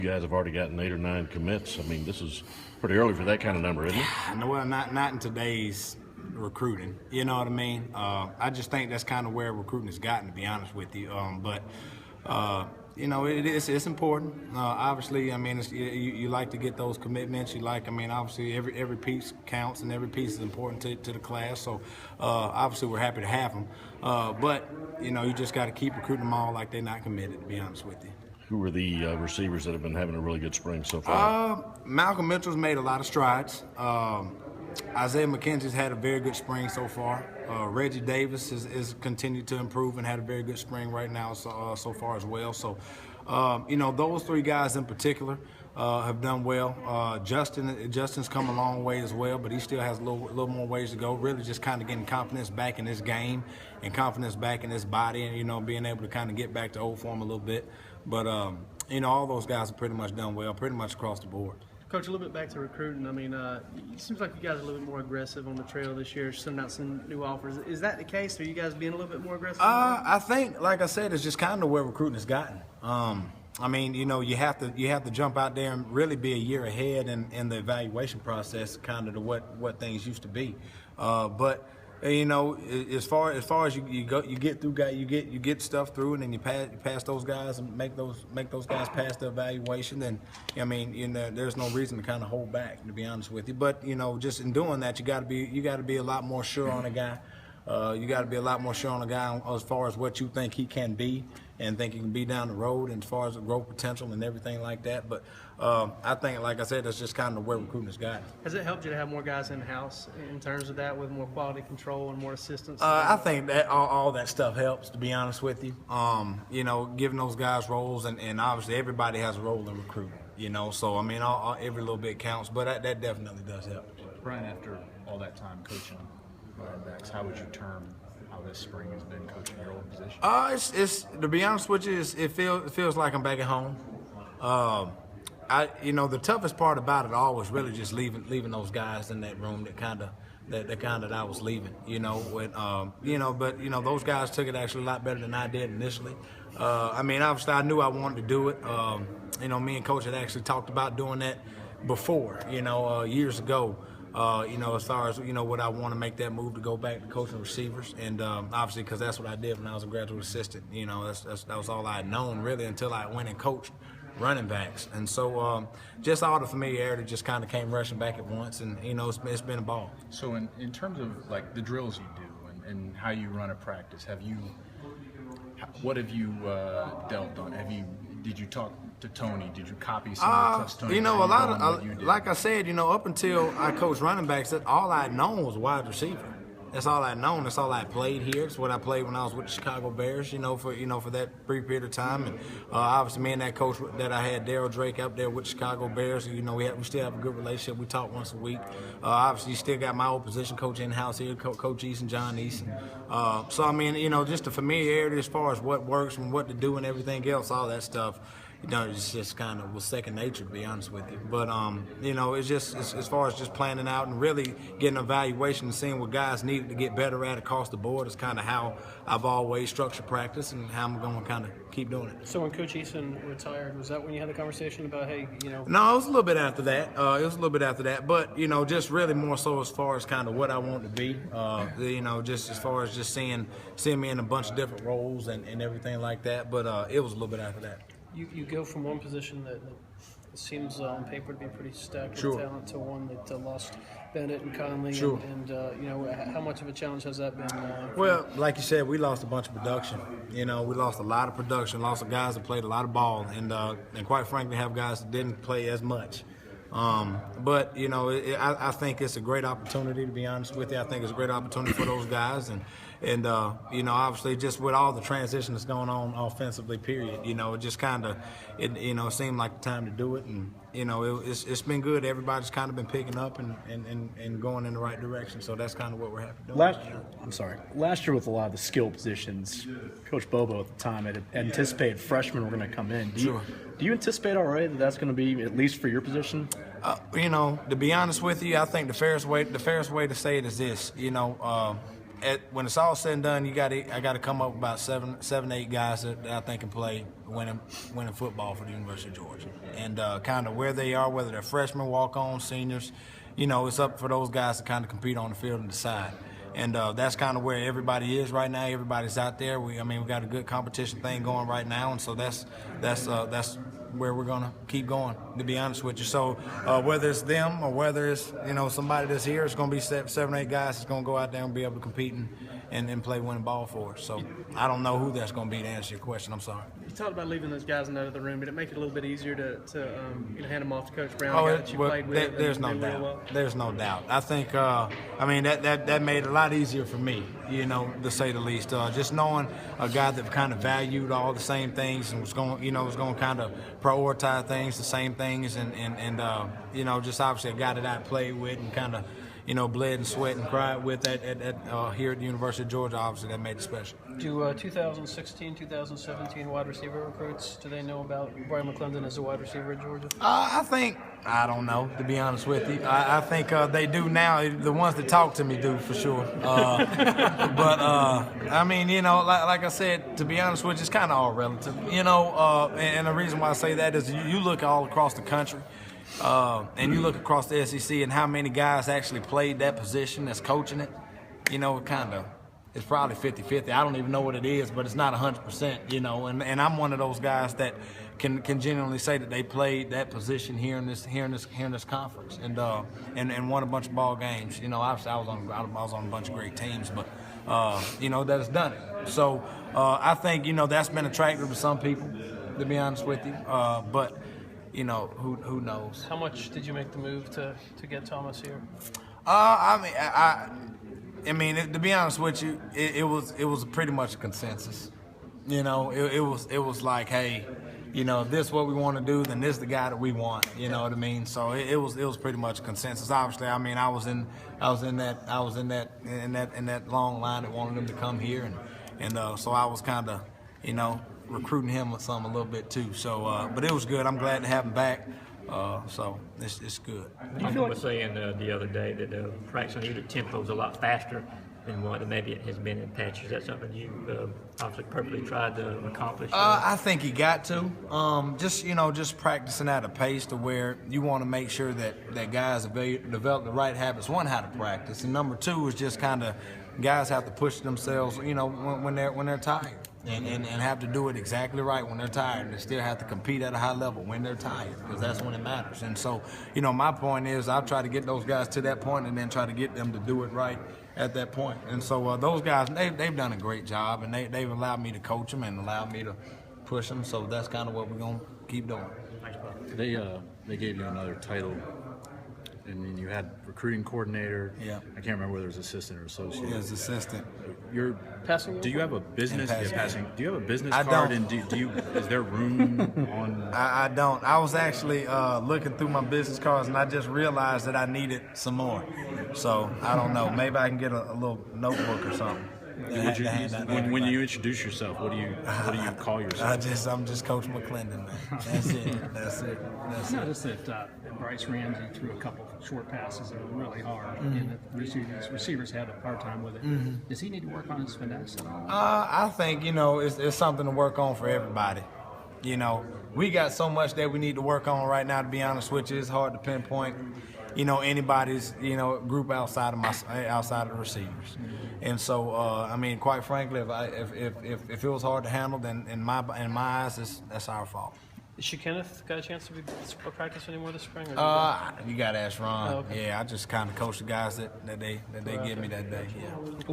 You guys have already gotten 8 or 9 commits. I mean, this is pretty early for that kind of number, isn't it? No, well, not in today's recruiting. You know what I mean? I just think that's kind of where recruiting has gotten, to be honest with you. You know, it's important. Obviously, I mean, you like to get those commitments. You like, I mean, obviously every piece counts and every piece is important to the class. So obviously we're happy to have them. But you know, you just got to keep recruiting them all like they're not committed, to be honest with you. Who are the receivers that have been having a really good spring so far? Malcolm Mitchell's made a lot of strides. Isaiah McKenzie's had a very good spring so far. Reggie Davis has continued to improve and had a very good spring right now so far as well. So, you know, those 3 guys in particular have done well. Justin's come a long way as well, but he still has a little more ways to go. Really just kind of getting confidence back in his game and confidence back in his body and, you know, being able to kind of get back to old form a little bit. But, you know, all those guys have pretty much done well, pretty much across the board. Coach, a little bit back to recruiting. I mean, it seems like you guys are a little bit more aggressive on the trail this year, sending out some new offers. Is that the case? Are you guys being a little bit more aggressive? I think, like I said, it's just kind of where recruiting has gotten. I mean, you know, you have to jump out there and really be a year ahead in the evaluation process, kind of to what things used to be. But you know, as far as you get through, you get stuff through, and then you pass those guys and make those guys pass the evaluation. Then, I mean, you know, there's no reason to kind of hold back, to be honest with you. But you know, just in doing that, you got to be a lot more sure on a guy. You got to be a lot more sure on a guy as far as what you think he can be and think he can be down the road, and as far as the growth potential and everything like that. But I think, like I said, that's just kind of where recruiting has gotten. Has it helped you to have more guys in-house in terms of that, with more quality control and more assistance? I think that all that stuff helps, to be honest with you. You know, giving those guys roles, and obviously everybody has a role in recruiting, you know. So, I mean, every little bit counts, but that definitely does help. Bryan, after all that time coaching running backs, how would you term how this spring has been coaching your old position? It's to be honest with you, it feels like I'm back at home. You know, the toughest part about it all was really just leaving those guys in that room that I was leaving. You know, with you know, but you know, those guys took it actually a lot better than I did initially. I mean, obviously I knew I wanted to do it. You know, me and Coach had actually talked about doing that before. You know, years ago. You know, as far as, you know, what I want to make that move to go back to coaching receivers, and obviously because that's what I did when I was a graduate assistant. You know, that was all I had known really until I went and coached running backs, and so just all the familiarity just kind of came rushing back at once, and you know, it's been a ball. So in terms of like the drills you do and how you run a practice, what have you dealt on? Did you talk to Tony? Did you copy some of the stuff Tony? You know, like I said, you know, up until I coached running backs, all I had known was wide receiver. That's all I had known. That's all I played here. It's what I played when I was with the Chicago Bears. You know, for that brief period of time, and obviously me and that coach that I had, Daryl Drake, up there with the Chicago Bears. You know, we still have a good relationship. We talk once a week. Obviously, you still got my old position coach in house here, Coach Eason, John Eason. So I mean, you know, just the familiarity as far as what works and what to do and everything else, all that stuff. You know, it's just kind of was second nature, to be honest with you. But, you know, it's just as far as just planning out and really getting an evaluation and seeing what guys needed to get better at across the board is kind of how I've always structured practice and how I'm going to kind of keep doing it. So when Coach Eason retired, was that when you had the conversation about, hey, you know? No, it was a little bit after that. It was a little bit after that. But, you know, just really more so as far as kind of what I want to be. You know, just as far as just seeing me in a bunch of different roles and everything like that. But it was a little bit after that. You go from one position that seems on paper to be pretty stacked Sure. with talent to one that lost Bennett and Conley. Sure. And you know, how much of a challenge has that been? Well, like you said, we lost a bunch of production. You know, we lost a lot of production, lost guys that played a lot of ball, and quite frankly, have guys that didn't play as much. But, you know, I think it's a great opportunity, to be honest with you. I think it's a great opportunity for those guys. And you know, obviously just with all the transition that's going on offensively, period, you know, it just kind of, you know, it seemed like the time to do it. And, you know, it's been good. Everybody's kind of been picking up and going in the right direction. So that's kind of what we're happy to do. Last year with a lot of the skill positions, Coach Bobo at the time had anticipated freshmen were going to come in. Do you anticipate already that that's going to be, at least for your position? You know, to be honest with you, I think the fairest way to say it is this. You know, when it's all said and done, I got to come up with about seven to eight guys that I think can play winning football for the University of Georgia. And kind of where they are, whether they're freshmen, walk-ons, seniors, it's up for those guys to kind of compete on the field and decide. And that's kind of where everybody is right now. Everybody's out there. We got a good competition thing going right now, and so that's where we're gonna keep going, to be honest with you. So whether it's them or whether it's somebody that's here, it's gonna be 7 or 8 guys that's gonna go out there and be able to compete and play winning ball for us. So I don't know who that's gonna be to answer your question. I'm sorry. You talked about leaving those guys in the other room. Did it make it a little bit easier to hand them off to Coach Brown? That you played with? There's no doubt. Well? There's no doubt. I think that made it a lot easier for me, to say the least. Just knowing a guy that kind of valued all the same things and was going to kind of prioritize things, the same things, and just obviously a guy that I played with and kind of bled and sweat and cried with here at the University of Georgia. Obviously, that made it special. Do 2016, 2017 wide receiver recruits, do they know about BRYAN McCLENDON as a wide receiver at Georgia? I don't know, to be honest with you. I think they do now. The ones that talk to me do, for sure. But like I said, to be honest with you, it's kind of all relative. And the reason why I say that is you look all across the country. And you look across the SEC and how many guys actually played that position that's coaching it, it's probably 50-50. I don't even know what it is, but it's not 100%, and I'm one of those guys that can genuinely say that they played that position here in this conference and won a bunch of ball games. Obviously I was on a bunch of great teams, but that has done it. So I think that's been attractive to some people, to be honest with you, but who knows? How much did you make the move to get Thomas here? To be honest with you, it was pretty much a consensus. It was like, hey, if this is what we want to do, then this is the guy that we want. You know what I mean? So it was pretty much a consensus. Obviously, I was in that long line that wanted him to come here, and so I was kind of recruiting him with some a little bit too. So, but it was good. I'm glad to have him back. So it's good. I was saying the other day that practice on the tempo is a lot faster than what maybe it has been in patches. Is that something you obviously perfectly tried to accomplish? I think he got to. Just practicing at a pace to where you want to make sure that guys develop the right habits. One, how to practice, and number two is just kind of guys have to push themselves. When they're tired. And have to do it exactly right when they're tired. They still have to compete at a high level when they're tired, because that's when it matters. And so, my point is I try to get those guys to that point and then try to get them to do it right at that point. And so those guys, they've done a great job, and they've allowed me to coach them and allowed me to push them. So that's kind of what we're going to keep doing. They gave you another title, and then you had recruiting coordinator. Yeah. I can't remember whether it was assistant or associate. Yeah, as assistant. You're passing. Do you have a business? Do you have a business I card? don't. And do you? Is there room on? I don't. I was actually looking through my business cards, and I just realized that I needed some more. So I don't know. Maybe I can get a little notebook or something. When you introduce yourself, what do you call yourself? I'm just Coach McCLENDON, man. That's it. It's not just that Bryce Ramsey threw a couple short passes that were really hard, and the receivers had a hard time with it. Does he need to work on his finesse at all? I think it's something to work on for everybody. We got so much that we need to work on right now. To be honest with you, it's hard to pinpoint anybody's group outside of the receivers. And so quite frankly, if it was hard to handle, then in my eyes, that's our fault. Has Kenneth got a chance to practice anymore this spring? You got to ask Ron. Oh, okay. Yeah, I just kind of coach the guys that they give me that day. Yeah.